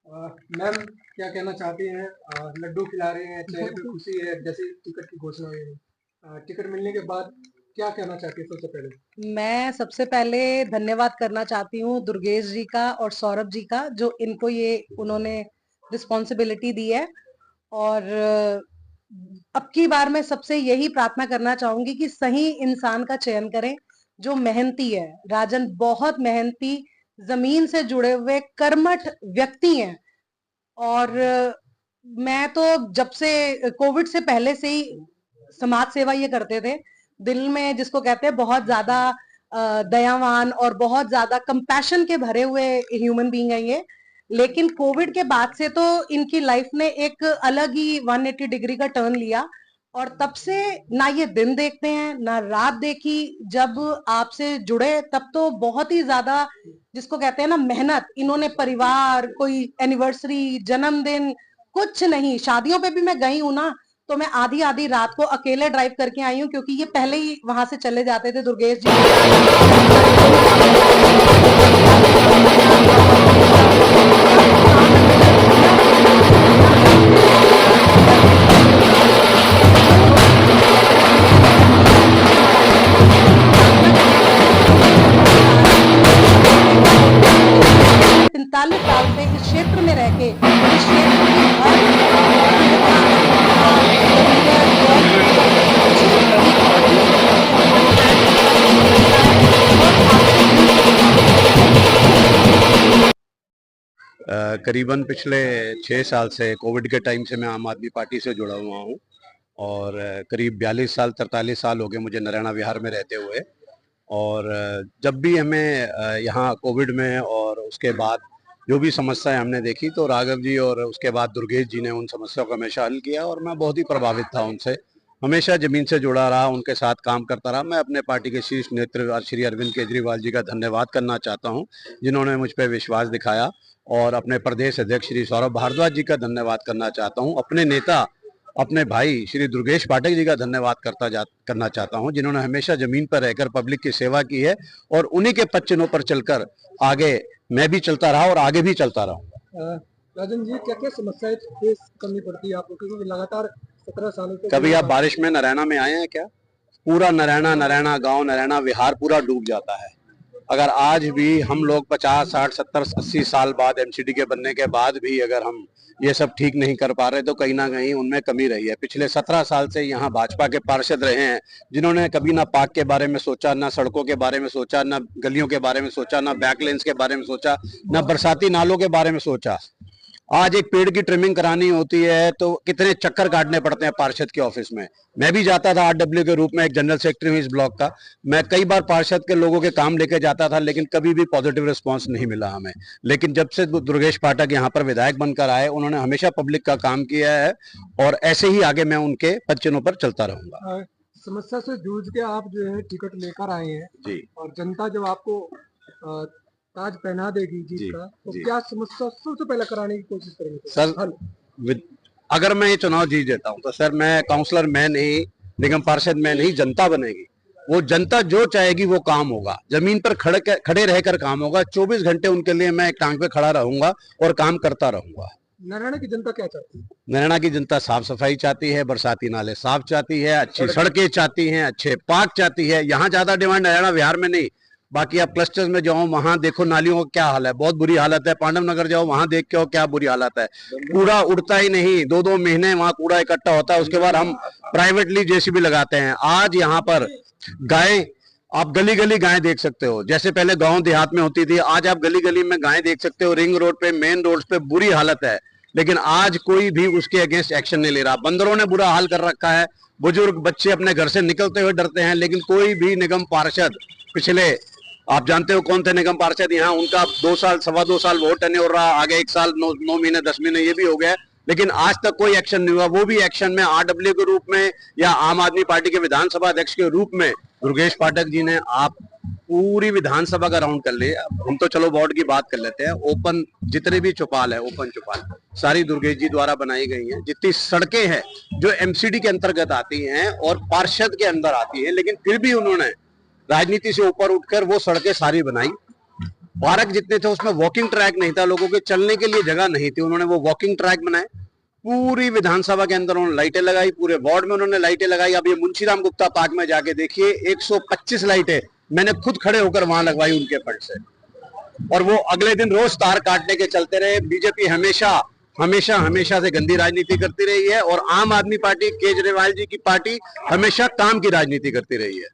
Ma'am, क्या कहना चाहती हैं? लड्डू खिला रही हैं, चेहरे पे खुशी है जैसे टिकट की घोषणा हुई है। टिकट मिलने के बाद क्या कहना चाहती है सबसे पहले? मैं सबसे पहले धन्यवाद करना चाहती हूँ दुर्गेश जी का और सौरभ जी का, जो इनको ये उन्होंने रिस्पॉन्सिबिलिटी दी है। और अब की बार मैं सबसे यही प्रार्थना करना चाहूंगी कि सही इंसान का चयन करें, जो मेहनती है। राजन बहुत मेहनती, जमीन से जुड़े हुए कर्मठ व्यक्ति हैं। और मैं तो जब से कोविड से पहले से ही समाज सेवा ये करते थे। दिल में जिसको कहते हैं बहुत ज्यादा दयावान और बहुत ज्यादा कंपैशन के भरे हुए ह्यूमन बीइंग है ये। लेकिन कोविड के बाद से तो इनकी लाइफ ने एक अलग ही 180 डिग्री का टर्न लिया। और तब से ना ये दिन देखते हैं ना रात देखी। जब आपसे जुड़े तब तो बहुत ही ज्यादा, जिसको कहते हैं ना, मेहनत। इन्होंने परिवार, कोई एनिवर्सरी, जन्मदिन, कुछ नहीं। शादियों पे भी मैं गई हूं ना, तो मैं आधी आधी रात को अकेले ड्राइव करके आई हूँ, क्योंकि ये पहले ही वहां से चले जाते थे दुर्गेश जी। पैंतालीस साल से इस क्षेत्र में रह के इस क्षेत्र की हर करीबन पिछले 6 साल से कोविड के टाइम से मैं आम आदमी पार्टी से जुड़ा हुआ हूँ और करीब 42 साल 43 साल हो गए मुझे नारायण विहार में रहते हुए। और जब भी हमें यहाँ कोविड में और उसके बाद जो भी समस्याएं हमने देखी, तो राघव जी और उसके बाद दुर्गेश जी ने उन समस्याओं का हमेशा हल किया और मैं बहुत ही प्रभावित था उनसे। हमेशा जमीन से जुड़ा रहा, उनके साथ काम करता रहा। मैं अपने पार्टी के शीर्ष नेतृत्व श्री अरविंद केजरीवाल जी का धन्यवाद करना चाहता हूँ, जिन्होंने मुझ पर विश्वास दिखाया। और अपने प्रदेश अध्यक्ष श्री सौरभ भारद्वाज जी का धन्यवाद करना चाहता हूँ। अपने नेता, अपने भाई श्री दुर्गेश पाठक जी का धन्यवाद करना चाहता हूं, जिन्होंने हमेशा जमीन पर रहकर पब्लिक की सेवा की है और उन्हीं के पद चिन्हों पर चलकर आगे मैं भी चलता रहा और आगे भी चलता रहूंगा। राजन जी, क्या क्या समस्याएं फेस करनी पड़ती है आपको, क्योंकि लगातार 17 सालों से कभी आप बारिश में नरैना में आए हैं क्या? पूरा नरैना, नरैना गांव, नरैना विहार पूरा डूब जाता है। अगर आज भी हम लोग 50, 60, 70, 80 साल बाद एमसीडी के बनने के बाद भी अगर हम ये सब ठीक नहीं कर पा रहे, तो कहीं ना कहीं उनमें कमी रही है। पिछले 17 साल से यहाँ भाजपा के पार्षद रहे हैं, जिन्होंने कभी ना पार्क के बारे में सोचा, ना सड़कों के बारे में सोचा, ना गलियों के बारे में सोचा, ना बैकलेंस के बारे में सोचा, ना बरसाती नालों के बारे में सोचा। आज एक पेड़ की ट्रिमिंग करानी होती है तो कितने चक्कर काटने पड़ते हैं पार्षद के ऑफिस में। मैं भी जाता था आरडब्ल्यू के रूप में, एक जनरल सेक्रेटरी हूँ इस ब्लॉक का। मैं कई बार पार्षद के लोगों के काम लेके जाता था, लेकिन कभी भी पॉजिटिव रिस्पांस नहीं मिला हमें। लेकिन जब से दुर्गेश पाठक यहाँ पर विधायक बनकर आए, उन्होंने हमेशा पब्लिक का काम किया है और ऐसे ही आगे मैं उनके पद चिन्हों पर चलता रहूंगा। समस्या से जूझ के आप जो है टिकट लेकर आए हैं जी और जनता जब आपको ताज पहना देगी जीत जी का, तो जी क्या समस्या सबसे पहले कराने की कोशिश करेंगे सर, हल? अगर मैं ये चुनाव जीत देता हूं तो सर, मैं काउंसलर मैं नहीं, निगम पार्षद मैं नहीं, जनता बनेगी। वो जनता जो चाहेगी वो काम होगा। जमीन पर खड़े रहकर काम होगा। 24 घंटे उनके लिए मैं एक टांग पे खड़ा रहूंगा और काम करता रहूंगा। नारायण की जनता क्या चाहती है? नैना की जनता साफ सफाई चाहती है, बरसाती नाले साफ चाहती है, अच्छी सड़कें चाहती है, अच्छे पार्क चाहती है। यहाँ ज्यादा डिमांड नैना विहार में नहीं। बाकी आप क्लस्टर्स में जाओ, वहां देखो नालियों का क्या हाल है, बहुत बुरी हालत है। पांडव नगर जाओ, वहां देख के हो क्या बुरी हालत है। कूड़ा उड़ता ही नहीं, 2-2 महीने वहां कूड़ा इकट्ठा होता है। उसके बाद हम प्राइवेटली जेसीबी लगाते हैं। आज यहाँ पर गाय, आप गली गली गाय देख सकते हो। जैसे पहले गांव देहात में होती थी, आज आप गली गली में गाय देख सकते हो। रिंग रोड पे, मेन रोड पे बुरी हालत है, लेकिन आज कोई भी उसके अगेंस्ट एक्शन नहीं ले रहा। बंदरों ने बुरा हाल कर रखा है। बुजुर्ग बच्चे अपने घर से निकलते हुए डरते हैं, लेकिन कोई भी निगम पार्षद, पिछले, आप जानते हो कौन थे निगम पार्षद यहाँ, उनका 2 साल 2.25 साल वोट टेन्योर रहा, आगे 1 साल 9 महीने 10 महीने ये भी हो गया, लेकिन आज तक कोई एक्शन नहीं हुआ। वो भी एक्शन में आरडब्ल्यू के रूप में या आम आदमी पार्टी के विधानसभा अध्यक्ष के रूप में दुर्गेश पाठक जी ने आप पूरी विधानसभा का राउंड कर लिया। हम तो चलो वार्ड की बात कर लेते हैं। ओपन जितने भी चौपाल है, ओपन चौपाल सारी दुर्गेश जी द्वारा बनाई गई हैं। जितनी सड़कें हैं जो एमसीडी के अंतर्गत आती हैं और पार्षद के अंदर आती है, लेकिन फिर भी उन्होंने राजनीति से ऊपर उठकर वो सड़कें सारी बनाई। पार्क जितने थे उसमें वॉकिंग ट्रैक नहीं था, लोगों के चलने के लिए जगह नहीं थी, उन्होंने वो वॉकिंग ट्रैक बनाए। पूरी विधानसभा के अंदर उन्होंने लाइटें लगाई, पूरे वार्ड में उन्होंने लाइटें लगाई। अब ये मुंशीराम गुप्ता पार्क में जाके देखिए 125 लाइटें मैंने खुद खड़े होकर वहां लगवाई उनके फंड से, और वो अगले दिन रोज तार काटने के चलते रहे। बीजेपी हमेशा हमेशा हमेशा से गंदी राजनीति करती रही है, और आम आदमी पार्टी, केजरीवाल जी की पार्टी हमेशा काम की राजनीति करती रही है।